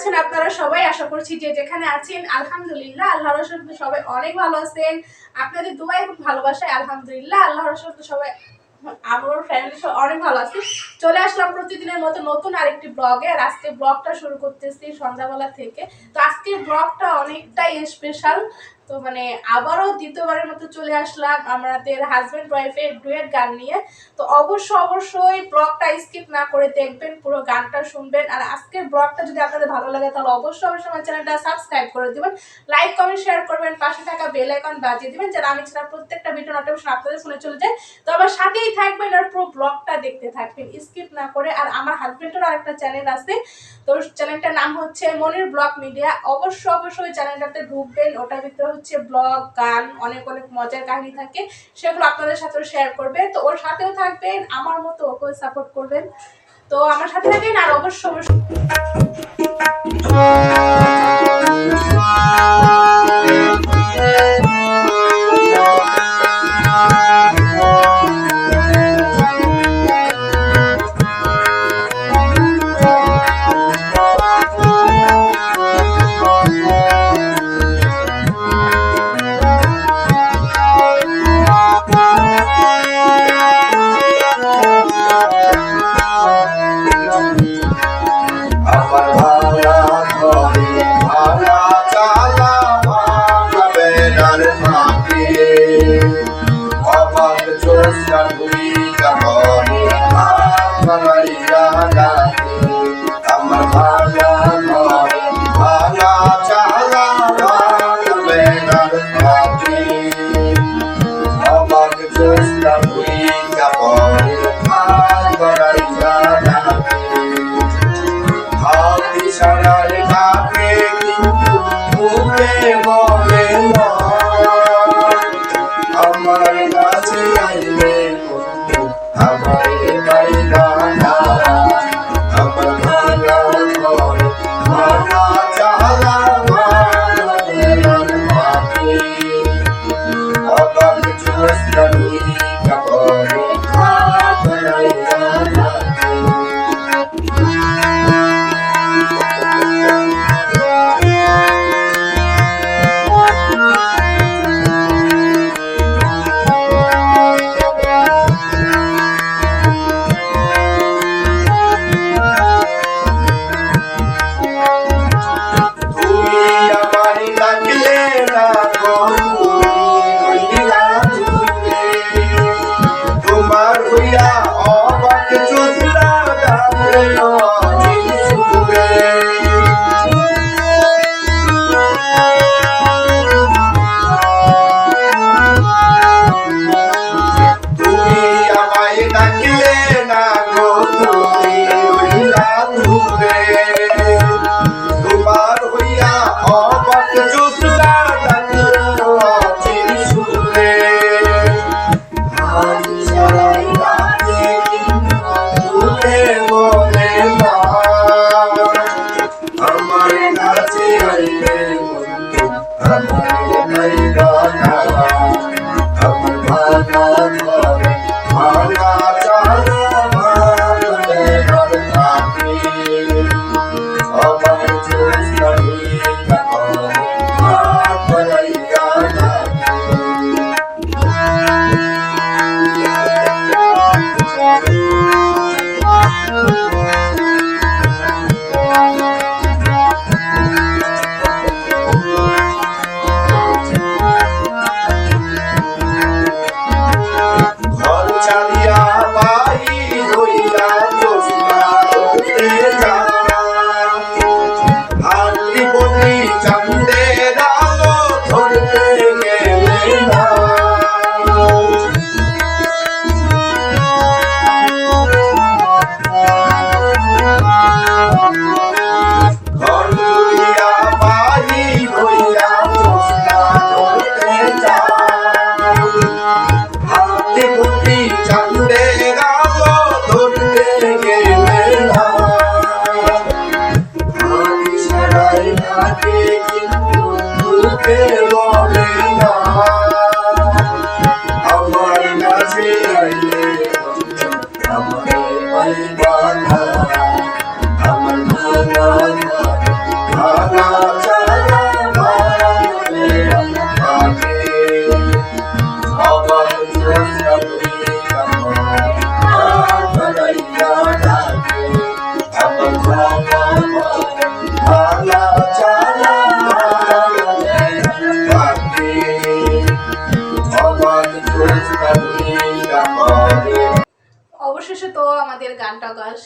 আছেন আপনারা সবাই? আশা করছি যে যেখানে আছেন আলহামদুলিল্লাহ আল্লাহর রহমতে সবাই অনেক ভালো আছেন। আপনাদের দোয়া এবং ভালোবাসায় আলহামদুলিল্লাহ আল্লাহর রহমতে সবাই আমার ফ্যামিলি অনেক ভালো আছে। চলে আসলাম প্রতিদিনের মতো নতুন আরেকটি ব্লগে। আর আজকে ব্লগটা শুরু করতেছি সন্ধ্যাবেলা থেকে। তো আজকের ব্লগটা অনেকটাই স্পেশাল। তো মানে আবারও দ্বিতীয়বারের মতো চলে আসলাম আমাদের হাজব্যান্ড ওয়াইফের ডুয়েট গান নিয়ে। তো অবশ্যই ব্লগটা স্কিপ না করে দেখবেন, পুরো গানটা শুনবেন। আর আজকের ব্লগটা যদি আপনাদের ভালো লাগে তাহলে অবশ্যই আমার চ্যানেলটা সাবস্ক্রাইব করে দিবেন, লাইক কমেন্ট শেয়ার করবেন, পাশে থাকা বেল আইকন বাজিয়ে দিবেন যেন আমি ছাড়া প্রত্যেকটা ভিডিও নোটিফিকেশন আপনাদের ফোনে চলে যায়। তো আমার সাথেই থাকবেন আর পুরো ব্লগটা দেখতে থাকবেন স্কিপ না করে। আর আমার হাজবেন্ডের আরেকটা চ্যানেল আছে, তো চ্যানেলটার নাম হচ্ছে মনির ব্লগ মিডিয়া। অবশ্যই চ্যানেলটাতে ঢুকবেন, ওটার ভিতরে হচ্ছে ব্লগ, গান, অনেক মজার কাহিনী থাকে, সেগুলো আপনাদের সাথেও শেয়ার করবে। তো ওর সাথেও থাকবেন, আমার মতো ওকেও সাপোর্ট করবেন। তো আমার সাথে থাকবেন আর অবশ্যই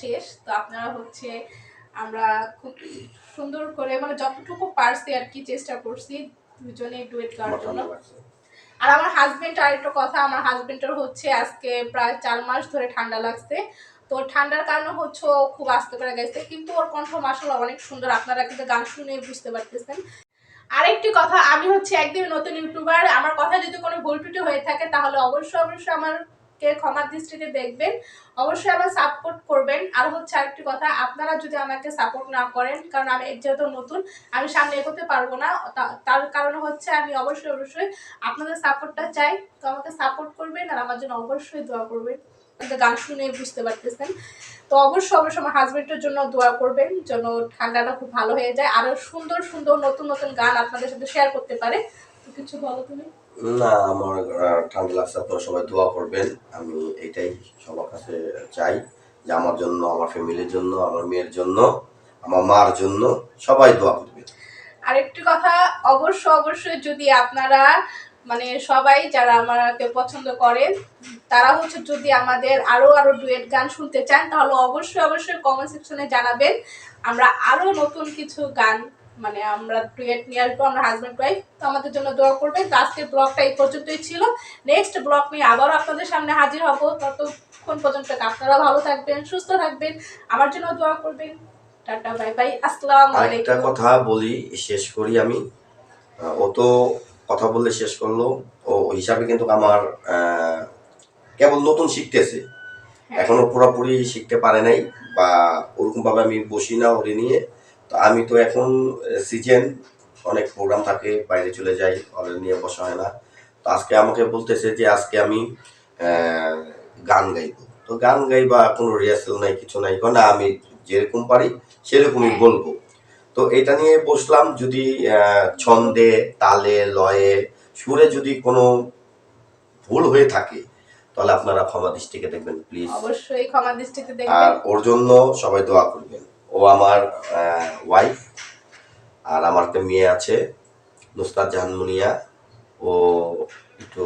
শেষ। তো আপনারা হচ্ছে আমরা খুব সুন্দর করে মানে যতটুকু পারছি আর কি চেষ্টা করছি দুজনে ডুয়েট গাওয়ার জন্য। আর আমার হাজবেন্ড, আর একটা কথা, আমার হাজবেন্ডের হচ্ছে আজকে প্রায় 4 মাস ধরে ঠান্ডা লাগছে। তো ঠান্ডার কারণে হচ্ছে ও খুব আস্তে করে গেছে, কিন্তু ওর কণ্ঠ মাশাআল্লাহ অনেক সুন্দর, আপনারা কিন্তু গান শুনে বুঝতে পারতেছেন। আরেকটি কথা, আমি হচ্ছে একদম নতুন ইউটিউবার, আমার কথা যদি কোনো ভুল ত্রুটি হয়ে থাকে তাহলে অবশ্যই আমারকে ক্ষমার দৃষ্টিতে দেখবেন, অবশ্যই আমার সাপোর্ট করবেন। আর হচ্ছে আরেকটি কথা, আপনারা যদি আমাকে সাপোর্ট না করেন, কারণ আমি যেহেতু নতুন, আমি সামনে এগোতে পারবো না, তার কারণে হচ্ছে আমি অবশ্যই আপনাদের সাপোর্টটা চাই। তো আমাকে সাপোর্ট করবেন আর আমার জন্য অবশ্যই দোয়া করবেন। গান শুনে বুঝতে পারতেছেন। তো অবশ্যই আমার হাজবেন্ডের জন্য দোয়া করবেন, যেন ঠান্ডাটা খুব ভালো হয়ে যায়, আরো সুন্দর সুন্দর নতুন নতুন গান আপনাদের সাথে শেয়ার করতে পারে। তো কিছু বলো তুমি। না, আমার ঠান্ডা লাগছে, আপনারা সবাই দোয়া করবেন। আমি এটাই সবার কাছে চাই যে আমার জন্য, আমার ফ্যামিলির জন্য, আমার মেয়ের জন্য, আমার মার জন্য সবাই দোয়া করবেন। আরেকটি কথা, অবশ্যই যদি আপনারা মানে সবাই যারা আমাকে পছন্দ করেন তারা হচ্ছে যদি আমাদের আরো ডুয়েট গান শুনতে চান তাহলে অবশ্যই কমেন্ট সেকশনে জানাবেন। আমরা আরো নতুন কিছু গান মানে আমরা ডুয়েট নিয়ে আসবো, আমরা হাজব্যান্ড ওয়াইফ। তো আমাদের জন্য দোয়া করবেন। তো আজকের ব্লগটা এই পর্যন্তই ছিল। নেক্সট ব্লগ নিয়ে আবারও আপনাদের সামনে হাজির হব। ততক্ষণ পর্যন্ত আপনারা ভালো থাকবেন, সুস্থ থাকবেন, আমার জন্য দোয়া করবেন। টাটা, বাই বাই, আসসালামু আলাইকুম। একটা কথা বলি, শেষ করি আমি। ও তো কথা বললে শেষ করলো, ও হিসাবে কিন্তু আমার কেবল নতুন শিখতেছে, এখনো পুরোপুরি শিখতে পারে নাই, বা ওরকম ভাবে আমি বসি না ওরে নিয়ে। তো আমি তো এখন সিজন, অনেক প্রোগ্রাম থাকে, বাইরে চলে যাই, ওরে নিয়ে বসা হয় না। তো আজকে আমাকে বলতেছে যে আজকে আমি গান গাইবো। তো গান গাইবা, কোনো রিহার্সাল নাই, কিছু নাই, না আমি যেরকম পারি সেরকমই বলবো। তো এটা নিয়ে বসলাম, যদি ছন্দে, তালে, লয়ে, সুরে যদি কোনো ভুল হয়ে থাকে তাহলে আপনারা ক্ষমা দৃষ্টিকে দেখবেন প্লিজ। অবশ্যই ক্ষমা দৃষ্টিতে দেখবেন। আর ওর জন্য সবাই দোয়া করবেন। ও আমার ওয়াইফ, আর আমার একটা মেয়ে আছে নুসরাত জাহান মুনিয়া। ও একটু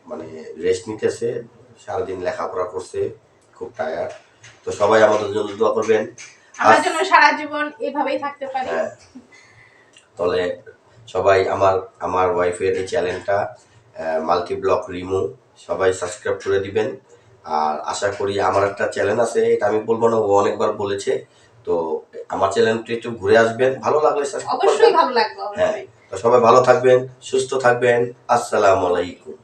মানে রেস্ট নিতেছে, সারাদিন লেখাপড়া করছে, খুব টায়ার্ড। তো সবাই আমাদের জন্য দোয়া করবেন, আমার জন্য সারা জীবন এভাবেই থাকতে পারি। হ্যাঁ। তাহলে সবাই আমার ওয়াইফের এই চ্যানেলটা মাল্টি ব্লগ রিমু, সবাই সাবস্ক্রাইব করে দিবেন। আর আশা করি আমার একটা চ্যানেল আছে, এটা আমি বলবো না, ও অনেকবার বলেছে। তো আমার চ্যানেলটি একটু ঘুরে আসবেন, ভালো লাগলে অবশ্যই ভালো লাগবে। হ্যাঁ, তো সবাই ভালো থাকবেন, সুস্থ থাকবেন। আসসালামু আলাইকুম।